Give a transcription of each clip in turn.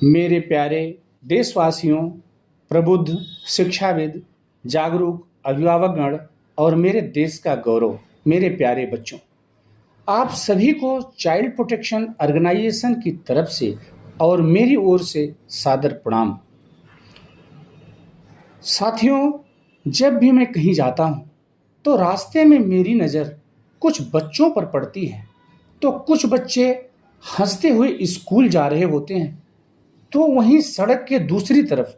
मेरे प्यारे देशवासियों, प्रबुद्ध, शिक्षाविद, जागरूक अभिभावकगण और मेरे देश का गौरव, मेरे प्यारे बच्चों, आप सभी को चाइल्ड प्रोटेक्शन ऑर्गेनाइजेशन की तरफ से और मेरी ओर से सादर प्रणाम। साथियों, जब भी मैं कहीं जाता हूँ तो रास्ते में मेरी नज़र कुछ बच्चों पर पड़ती है। तो कुछ बच्चे हंसते हुए स्कूल जा रहे होते हैं, तो वहीं सड़क के दूसरी तरफ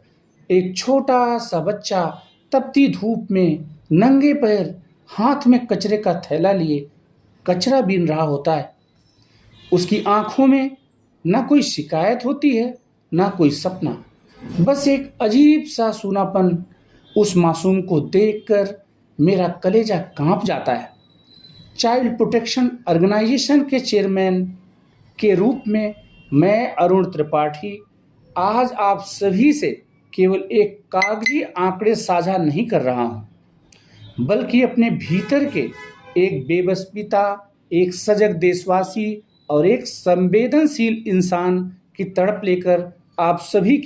एक छोटा सा बच्चा तपती धूप में नंगे पैर हाथ में कचरे का थैला लिए कचरा बीन रहा होता है। उसकी आंखों में ना कोई शिकायत होती है, ना कोई सपना, बस एक अजीब सा सूनापन। उस मासूम को देखकर मेरा कलेजा कांप जाता है। चाइल्ड प्रोटेक्शन ऑर्गेनाइजेशन के चेयरमैन के रूप में मैं अरुण त्रिपाठी आज आप सभी से केवल एक कागजी आंकड़े साझा नहीं कर रहा हूं, बल्कि अपने भीतर के एक बेबस पिता, एक सजग देशवासी और एक संवेदनशील इंसान की तड़प लेकर आप सभी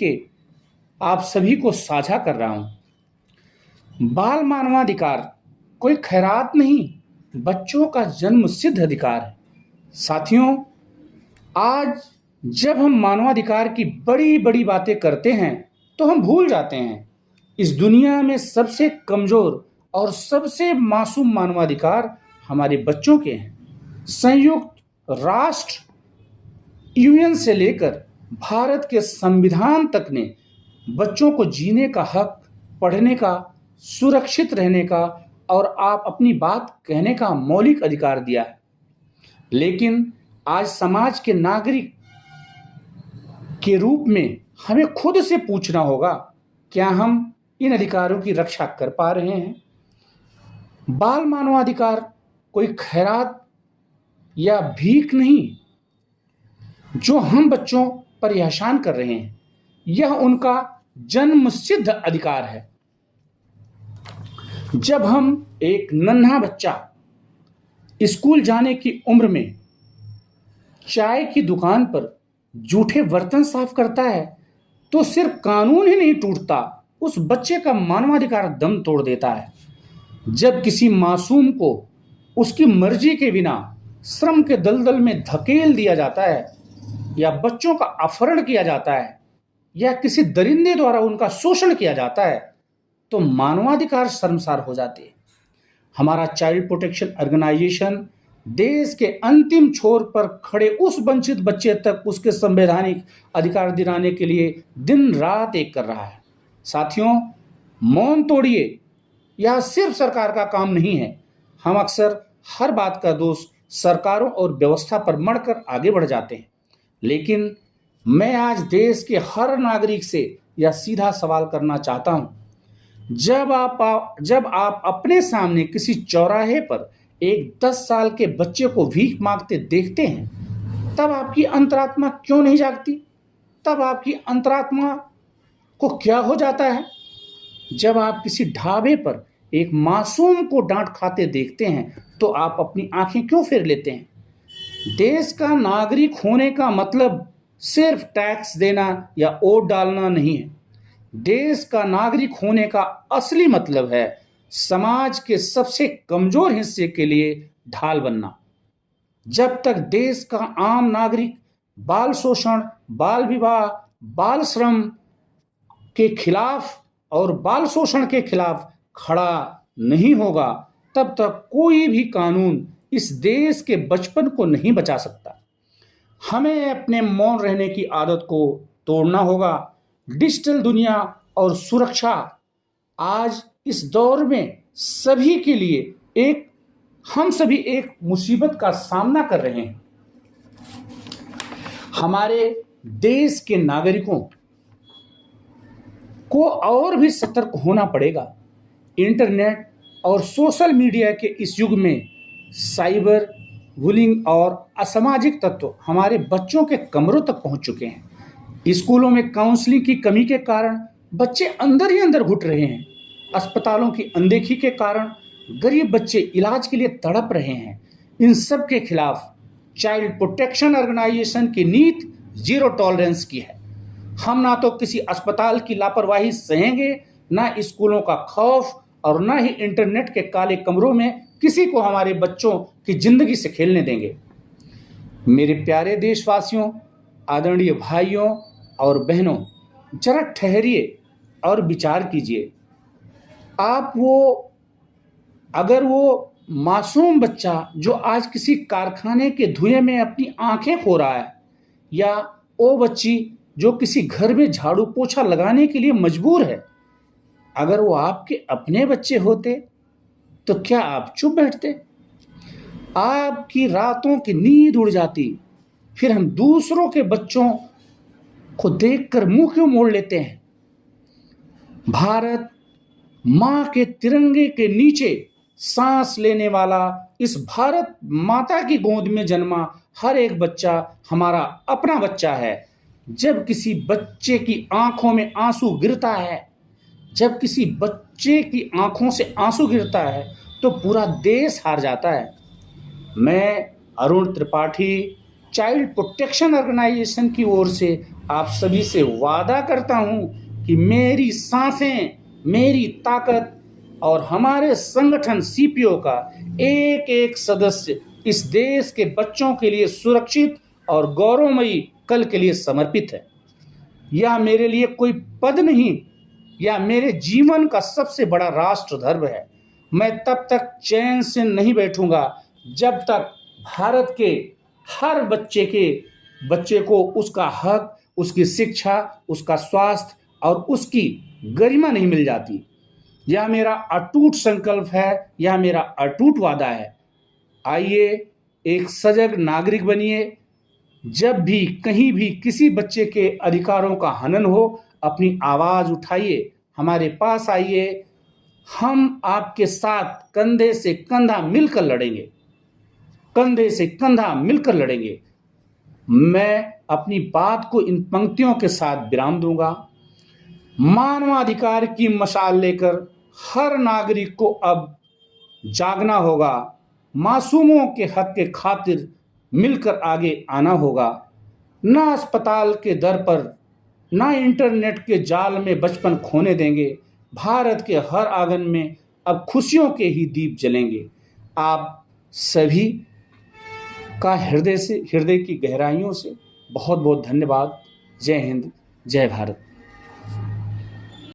को साझा कर रहा हूं। बाल मानवाधिकार कोई खैरात नहीं, बच्चों का जन्म सिद्ध अधिकार है। साथियों, आज जब हम मानवाधिकार की बड़ी बड़ी बातें करते हैं तो हम भूल जाते हैं इस दुनिया में सबसे कमजोर और सबसे मासूम मानवाधिकार हमारे बच्चों के हैं। संयुक्त राष्ट्र यूएन से लेकर भारत के संविधान तक ने बच्चों को जीने का हक, पढ़ने का, सुरक्षित रहने का और आप अपनी बात कहने का मौलिक अधिकार दिया है। लेकिन आज समाज के नागरिक के रूप में हमें खुद से पूछना होगा, क्या हम इन अधिकारों की रक्षा कर पा रहे हैं? बाल मानवाधिकार कोई खैरात या भीख नहीं जो हम बच्चों पर एहसान कर रहे हैं, यह उनका जन्म सिद्ध अधिकार है। जब हम एक नन्हा बच्चा स्कूल जाने की उम्र में चाय की दुकान पर जूठे बर्तन साफ करता है तो सिर्फ कानून ही नहीं टूटता, उस बच्चे का मानवाधिकार दम तोड़ देता है। जब किसी मासूम को उसकी मर्जी के बिना श्रम के दलदल में धकेल दिया जाता है, या बच्चों का अपहरण किया जाता है, या किसी दरिंदे द्वारा उनका शोषण किया जाता है, तो मानवाधिकार शर्मसार हो जाते हैं। हमारा चाइल्ड प्रोटेक्शन ऑर्गेनाइजेशन देश के अंतिम छोर पर खड़े उस वंचित बच्चे तक उसके संवैधानिक अधिकार दिलाने के लिए दिन रात एक कर रहा है। साथियों, मौन तोड़िए यह सिर्फ सरकार का काम नहीं है। हम अक्सर हर बात का दोष सरकारों और व्यवस्था पर मढ़कर आगे बढ़ जाते हैं, लेकिन मैं आज देश के हर नागरिक से यह सीधा सवाल करना चाहता हूं। जब आप अपने सामने किसी चौराहे पर एक 10 साल के बच्चे को भीख मांगते देखते हैं, तब आपकी अंतरात्मा क्यों नहीं जागती? तब आपकी अंतरात्मा को क्या हो जाता है? जब आप किसी ढाबे पर एक मासूम को डांट खाते देखते हैं तो आप अपनी आंखें क्यों फेर लेते हैं? देश का नागरिक होने का मतलब सिर्फ टैक्स देना या वोट डालना नहीं है। देश का नागरिक होने का असली मतलब है समाज के सबसे कमजोर हिस्से के लिए ढाल बनना। जब तक देश का आम नागरिक बाल शोषण, बाल विवाह, बाल श्रम के खिलाफ और बाल शोषण के खिलाफ खड़ा नहीं होगा, तब तक कोई भी कानून इस देश के बचपन को नहीं बचा सकता। हमें अपने मौन रहने की आदत को तोड़ना होगा। डिजिटल दुनिया और सुरक्षा आज इस दौर में सभी के लिए हम सभी एक मुसीबत का सामना कर रहे हैं। हमारे देश के नागरिकों को और भी सतर्क होना पड़ेगा। इंटरनेट और सोशल मीडिया के इस युग में साइबर बुलिंग और असामाजिक तत्व हमारे बच्चों के कमरों तक पहुंच चुके हैं। स्कूलों में काउंसलिंग की कमी के कारण बच्चे अंदर ही अंदर घुट रहे हैं। अस्पतालों की अनदेखी के कारण गरीब बच्चे इलाज के लिए तड़प रहे हैं। इन सब के खिलाफ चाइल्ड प्रोटेक्शन ऑर्गेनाइजेशन की नीति जीरो टॉलरेंस की है। हम ना तो किसी अस्पताल की लापरवाही सहेंगे, ना स्कूलों का खौफ और ना ही इंटरनेट के काले कमरों में किसी को हमारे बच्चों की जिंदगी से खेलने देंगे। मेरे प्यारे देशवासियों, आदरणीय भाइयों और बहनों, जरा ठहरिए और विचार कीजिए। आप अगर वो मासूम बच्चा जो आज किसी कारखाने के धुएं में अपनी आंखें खो रहा है, या वो बच्ची जो किसी घर में झाड़ू पोछा लगाने के लिए मजबूर है, अगर वो आपके अपने बच्चे होते तो क्या आप चुप बैठते? आपकी रातों की नींद उड़ जाती। फिर हम दूसरों के बच्चों को देखकर मुंह क्यों मोड़ लेते हैं? भारत मां के तिरंगे के नीचे सांस लेने वाला इस भारत माता की गोद में जन्मा हर एक बच्चा हमारा अपना बच्चा है। जब किसी बच्चे की आंखों में आंसू गिरता है, जब किसी बच्चे की आंखों से आंसू गिरता है, तो पूरा देश हार जाता है। मैं Arun Tripathi, child protection organisation की ओर से आप सभी से वादा करता हूं कि मेरी सांसें, मेरी ताकत और हमारे संगठन सीपीओ का एक एक सदस्य इस देश के बच्चों के लिए सुरक्षित और गौरवमयी कल के लिए समर्पित है। यह मेरे लिए कोई पद नहीं, यह मेरे जीवन का सबसे बड़ा राष्ट्र धर्म है। मैं तब तक चैन से नहीं बैठूंगा जब तक भारत के हर बच्चे को उसका हक, उसकी शिक्षा, उसका स्वास्थ्य और उसकी गरिमा नहीं मिल जाती। यह मेरा अटूट संकल्प है, यह मेरा अटूट वादा है। आइए एक सजग नागरिक बनिए। जब भी कहीं भी किसी बच्चे के अधिकारों का हनन हो, अपनी आवाज उठाइए, हमारे पास आइए। हम आपके साथ कंधे से कंधा मिलकर लड़ेंगे, कंधे से कंधा मिलकर लड़ेंगे। मैं अपनी बात को इन पंक्तियों के साथ विराम दूंगा। मानवाधिकार की मशाल लेकर हर नागरिक को अब जागना होगा। मासूमों के हक के खातिर मिलकर आगे आना होगा। ना अस्पताल के दर पर, ना इंटरनेट के जाल में बचपन खोने देंगे। भारत के हर आंगन में अब खुशियों के ही दीप जलेंगे। आप सभी का हृदय की गहराइयों से बहुत बहुत धन्यवाद। जय हिंद, जय भारत।